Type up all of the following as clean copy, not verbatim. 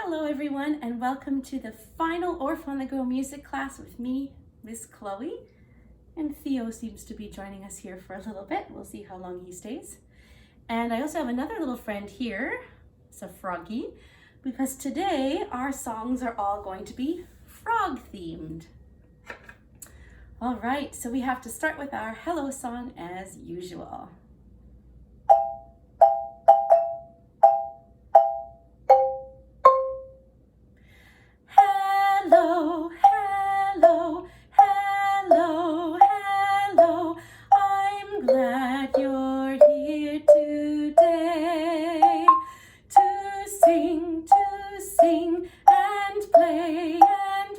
Hello everyone, and welcome to the final Orff on the Go music class with me, Miss Chloe. And Theo seems to be joining us here for a little bit. We'll see how long he stays. And I also have another little friend here. It's a froggy, because today our songs are all going to be frog themed. All right, so we have to start with our hello song as usual. Hello, hello, hello, hello. I'm glad you're here today to sing and play, and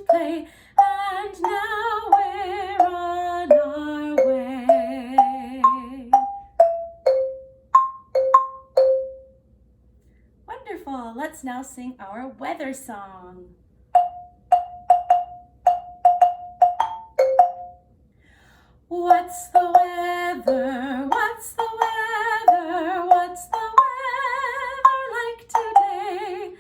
now we're on our way. Wonderful. Let's now sing our weather song. What's the weather? What's the weather? What's the weather like today?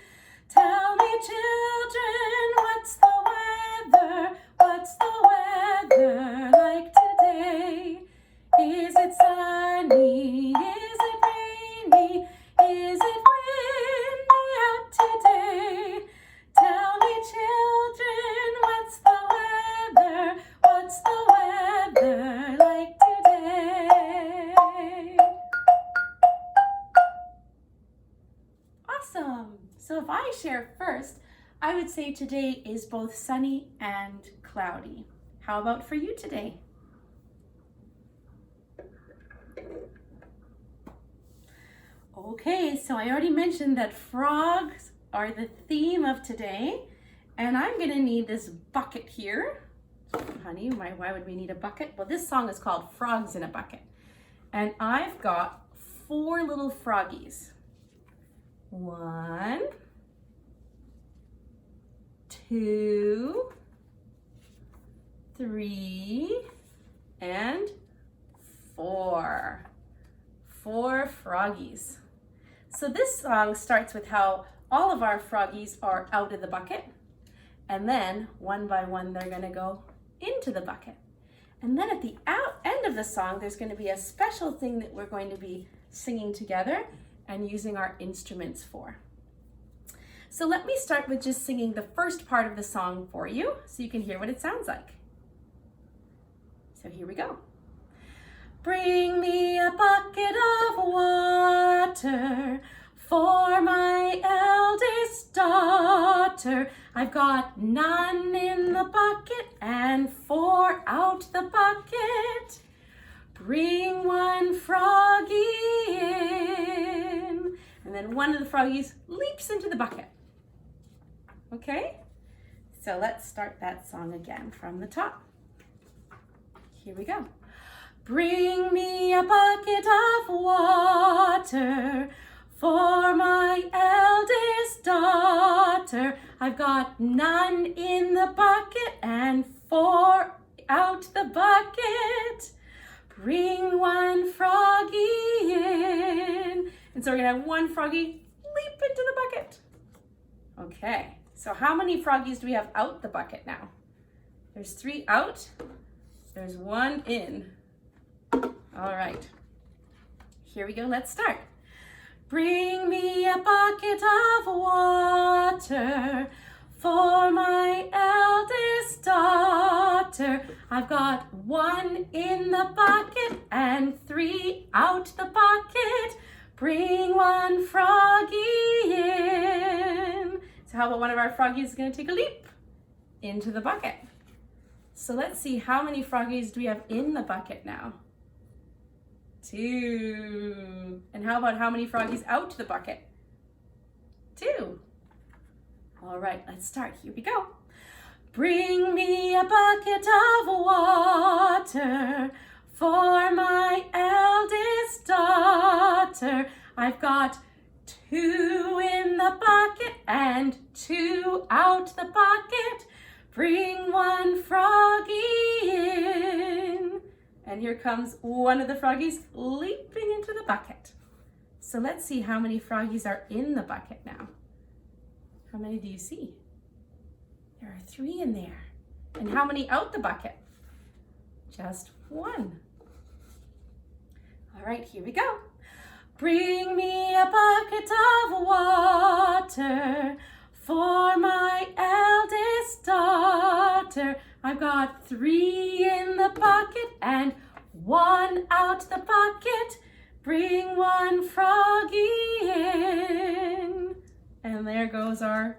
Tell me, children, what's the weather? What's the weather like today? Is it sunny? Is it rainy? Is it windy out today? Tell me, children, what's the weather? What's the weather like today? Awesome. So if I share first, I would say today is both sunny and cloudy. How about for you today? Okay, so I already mentioned that frogs are the theme of today, and I'm gonna need this bucket here. Honey, why would we need a bucket? Well, this song is called Frogs in a Bucket. And I've got 4 little froggies. 1, 2, 3, and 4. 4 froggies. So this song starts with how all of our froggies are out of the bucket. And then one by one, they're gonna go into the bucket. And then at the end of the song, there's going to be a special thing that we're going to be singing together and using our instruments for. So let me start with just singing the first part of the song for you so you can hear what it sounds like. So here we go. Bring me a bucket of water for my eldest daughter. I've got none in the bucket and 4 out the bucket. Bring one froggy in. And then one of the froggies leaps into the bucket. Okay? So let's start that song again from the top. Here we go. Bring me a bucket of water for my eldest daughter. I've got none in the bucket and 4 out the bucket. Bring one froggy in. And so we're gonna have one froggy leap into the bucket. Okay, so how many froggies do we have out the bucket now? There's 3 out, there's 1 in. All right, here we go, let's start. Bring me a bucket of water for my eldest daughter. I've got 1 in the bucket and 3 out the bucket. Bring one froggy in. So how about one of our froggies is going to take a leap into the bucket? So let's see, how many froggies do we have in the bucket now? 2. And how about how many froggies out the bucket? 2. All right, let's start. Here we go. Bring me a bucket of water for my eldest daughter. I've got 2 in the bucket and 2 out the bucket. Bring one froggy in. And here comes one of the froggies leaping into the bucket. So let's see how many froggies are in the bucket now. How many do you see? There are 3 in there. And how many out the bucket? Just 1. All right, here we go. Bring me a bucket of water for my eldest daughter. I've got 3 in the bucket and 1 out the bucket. Bring 1 froggy in. And there goes our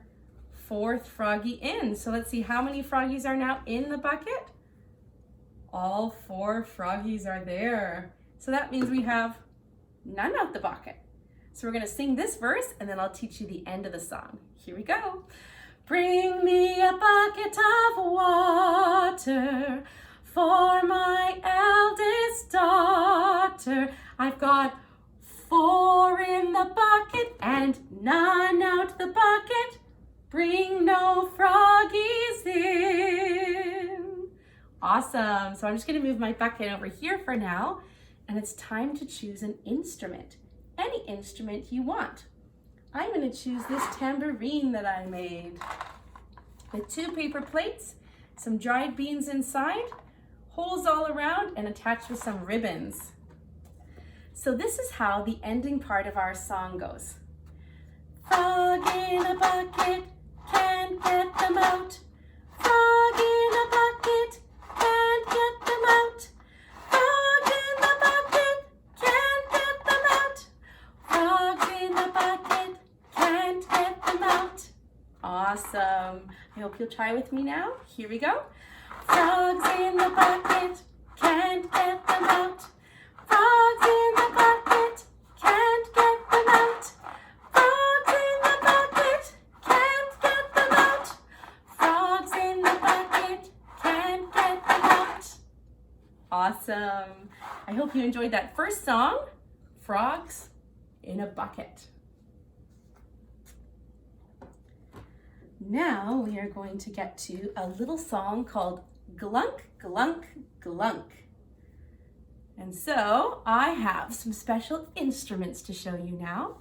4th froggy in. So let's see how many froggies are now in the bucket. All 4 froggies are there. So that means we have none out the bucket. So we're gonna sing this verse and then I'll teach you the end of the song. Here we go. Bring me a bucket of water for my eldest daughter. I've got 4 in the bucket and none out the bucket. Bring no froggies in. Awesome. So I'm just going to move my bucket over here for now. And it's time to choose an instrument. Any instrument you want. I'm going to choose this tambourine that I made. With 2 paper plates, some dried beans inside, holes all around, and attached with some ribbons. So this is how the ending part of our song goes. Frog in a bucket, can't get them out. Frog in a bucket, can't get them out. Frog in the bucket, can't get them out. Frog in the bucket, can't get them out. Awesome. I hope you'll try with me now. Here we go. Frogs in the bucket, can't get them out. Frogs in the bucket, can't get them out. Frogs in the bucket, can't get them out. Frogs in the bucket, can't get them out. Awesome. I hope you enjoyed that first song, Frogs in a Bucket. Now we are going to get to a little song called Glunk Glunk Glunk. And so I have some special instruments to show you now.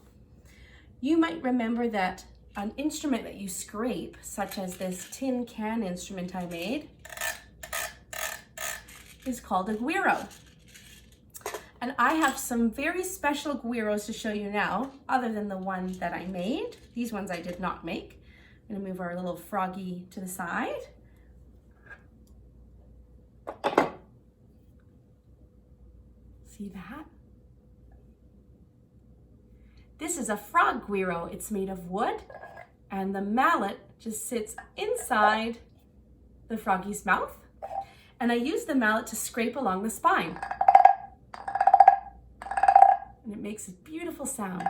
You might remember that an instrument that you scrape, such as this tin can instrument I made, is called a guiro. And I have some very special guiros to show you now, other than the one that I made. These ones I did not make. I'm gonna move our little froggy to the side. See that? This is a frog guiro. It's made of wood and the mallet just sits inside the froggy's mouth. And I use the mallet to scrape along the spine. And it makes a beautiful sound.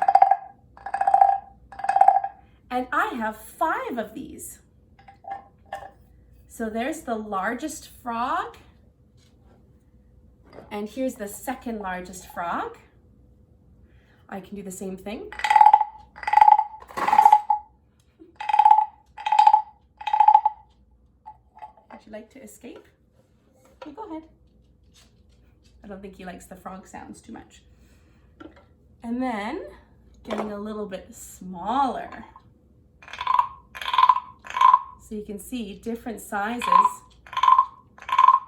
And I have 5 of these. So there's the largest frog. And here's the second largest frog. I can do the same thing. Would you like to escape? Okay, go ahead. I don't think he likes the frog sounds too much. And then getting a little bit smaller. So you can see different sizes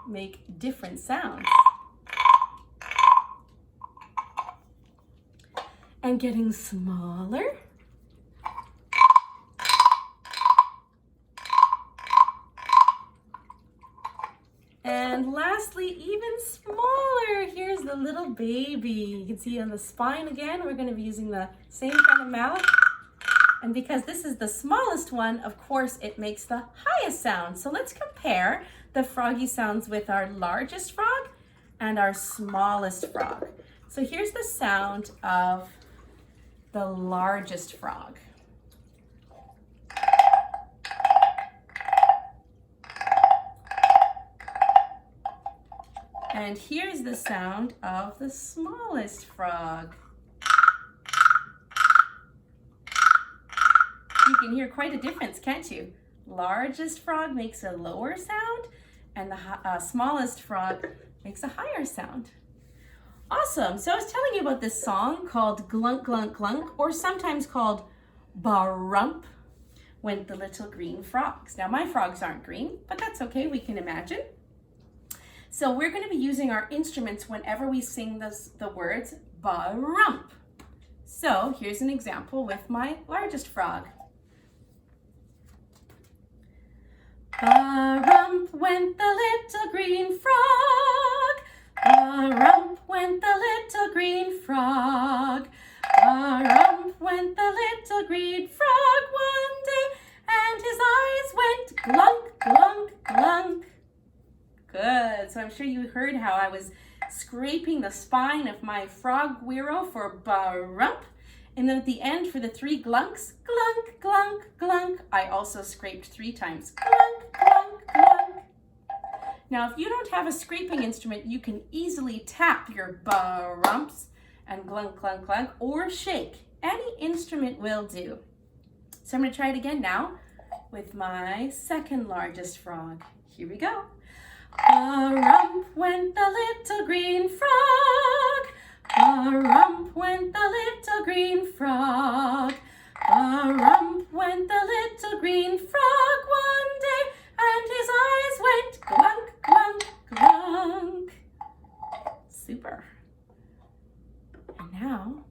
make different sounds. And getting smaller. And lastly, even smaller. Here's the little baby. You can see on the spine again, we're going to be using the same kind of mallet. And because this is the smallest one, of course, it makes the highest sound. So let's compare the froggy sounds with our largest frog and our smallest frog. So here's the sound of the largest frog. And here's the sound of the smallest frog. You can hear quite a difference, can't you? Largest frog makes a lower sound, and the smallest frog makes a higher sound. Awesome. So I was telling you about this song called Glunk Glunk Glunk, or sometimes called Barump. went the little green frogs. Now my frogs aren't green, but that's okay, we can imagine. So we're going to be using our instruments whenever we sing the words ba-rump. So here's an example with my largest frog. Ba-rump went the little green frog. Ba-rump went the little green frog. Ba-rump went the little green frog one day, and his eyes went glunk, glunk, glunk. Good. So I'm sure you heard how I was scraping the spine of my frog Wiro for ba-rump. And then at the end for the 3 glunks, glunk, glunk, glunk, I also scraped 3 times. Glunk, glunk, glunk. Now, if you don't have a scraping instrument, you can easily tap your ba-rumps and glunk, glunk, glunk, or shake. Any instrument will do. So I'm going to try it again now with my second largest frog. Here we go. Ba-rump went the little green frog. Ba-rump went the little green frog. Ba-rump went the little green frog one day, and his eyes went glunk, glunk, glunk. Super. And now,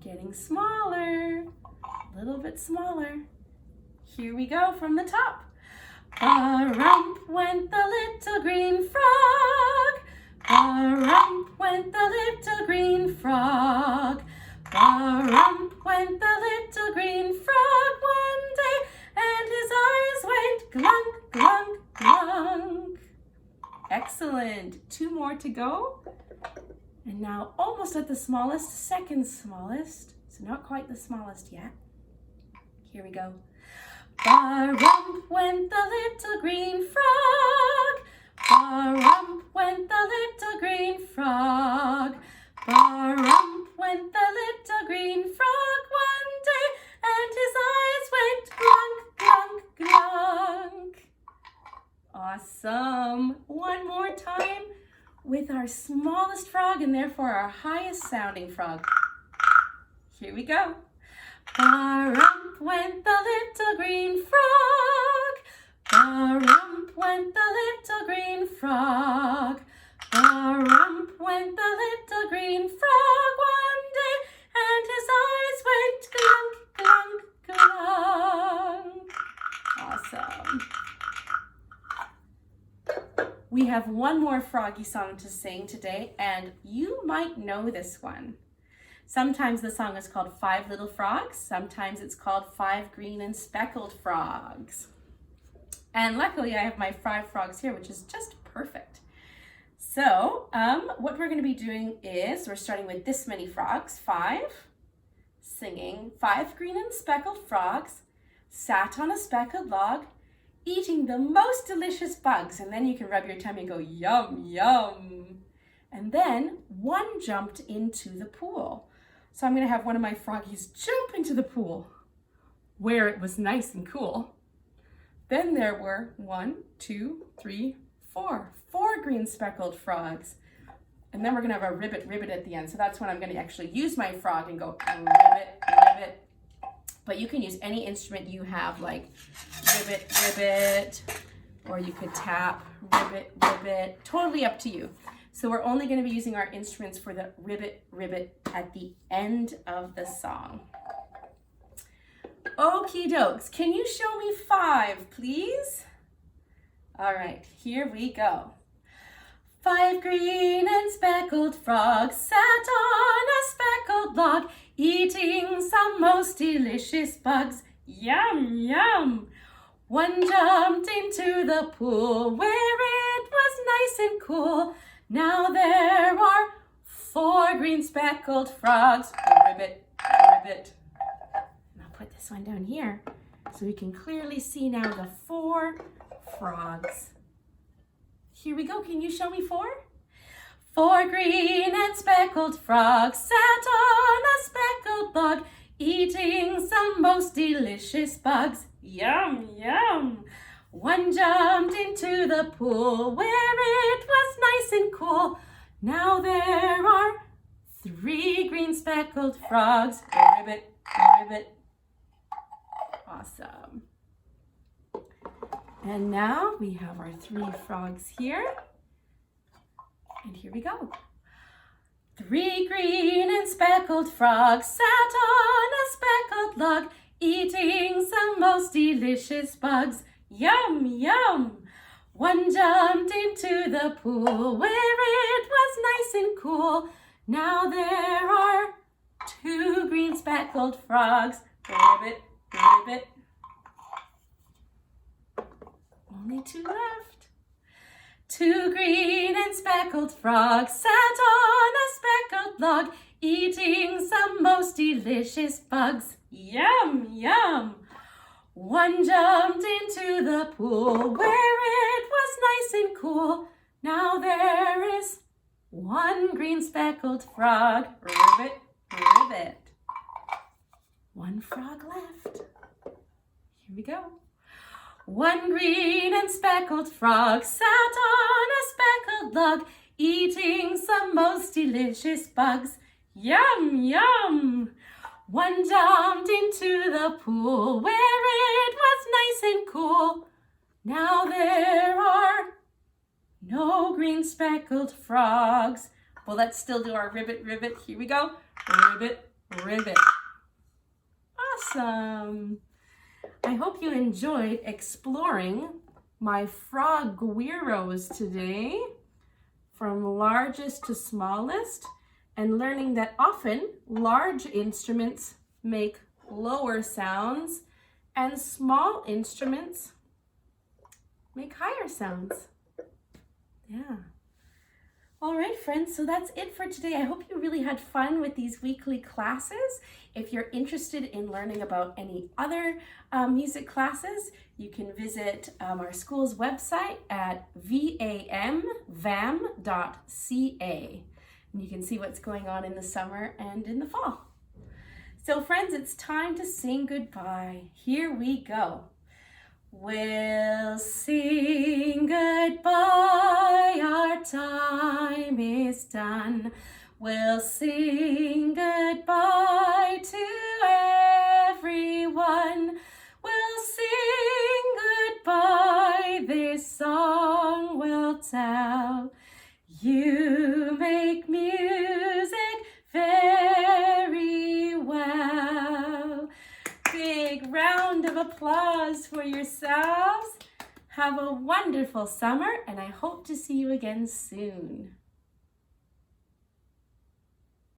getting smaller, a little bit smaller. Here we go from the top. Ba-rump went the little green frog. Ba-rump went the little green frog. Ba-rump went the little green frog one day, and his eyes went glunk, glunk, glunk. Excellent. 2 more to go. And now almost at the smallest, second smallest. So not quite the smallest yet. Here we go. Ba-rump went the little green frog. Ba-rump went the little green frog. Ba-rump went the little green frog one day, and his eyes went glunk, glunk, glunk. Awesome. One more time with our smallest frog and therefore our highest sounding frog. Here we go. Ba-rump went the little green frog. Ba-rump went the little green frog. Ba-rump went the little green frog one day, and his eyes went glunk, glunk, glunk. Awesome. We have one more froggy song to sing today, and you might know this one. Sometimes the song is called 5 Little Frogs. Sometimes it's called 5 Green and Speckled Frogs. And luckily I have my 5 frogs here, which is just perfect. So what we're going to be doing is we're starting with this many frogs, 5, singing 5 green and speckled frogs sat on a speckled log, eating the most delicious bugs. And then you can rub your tummy and go, yum, yum. And then one jumped into the pool. So I'm going to have one of my froggies jump into the pool where it was nice and cool. Then there were 1, 2, 3, 4 green speckled frogs. And then we're going to have a ribbit, ribbit at the end. So that's when I'm going to actually use my frog and go ribbit, ribbit. But you can use any instrument you have, like ribbit, ribbit, or you could tap ribbit, ribbit. Totally up to you. So we're only going to be using our instruments for the ribbit, ribbit at the end of the song. Okie dokes. Can you show me 5, please? All right, here we go. 5 green and speckled frogs sat on a speckled log, eating some most delicious bugs. Yum, yum. One jumped into the pool where it was nice and cool. Now there are 4 green speckled frogs. Ribbit, ribbit. And I'll put this one down here so we can clearly see now the 4 frogs. Here we go. Can you show me 4? 4 green and speckled frogs sat on a speckled log, eating some most delicious bugs. Yum, yum. One jumped into the pool where it was nice and cool. Now there are 3 green speckled frogs. Ribbit, ribbit. Awesome. And now we have our 3 frogs here. And here we go. 3 green and speckled frogs sat on a speckled log, eating some most delicious bugs. Yum, yum! One jumped into the pool where it was nice and cool. Now there are 2 green speckled frogs. Ribbit, ribbit. Only 2 left. 2 green and speckled frogs sat on a speckled log, eating some most delicious bugs. Yum, yum! One jumped into the pool where it was nice and cool. Now there is 1 green speckled frog. Ribbit, ribbit. 1 frog left. Here we go. 1 green and speckled frog sat on a speckled log, eating some most delicious bugs. Yum, yum! One jumped into the pool where it was nice and cool. Now there are no green speckled frogs. Well, let's still do our ribbit, ribbit. Here we go. Ribbit, ribbit. Awesome. I hope you enjoyed exploring my frog guiros today, from largest to smallest, and learning that often large instruments make lower sounds and small instruments make higher sounds. Yeah. All right, friends, so that's it for today. I hope you really had fun with these weekly classes. If you're interested in learning about any other music classes, you can visit our school's website at vam.ca. And you can see what's going on in the summer and in the fall. So friends, it's time to sing goodbye. Here we go. We'll sing goodbye, our time is done. We'll sing goodbye to everyone. We'll sing goodbye, this song will tell. You make music very well. Big round of applause for yourselves. Have a wonderful summer, and I hope to see you again soon.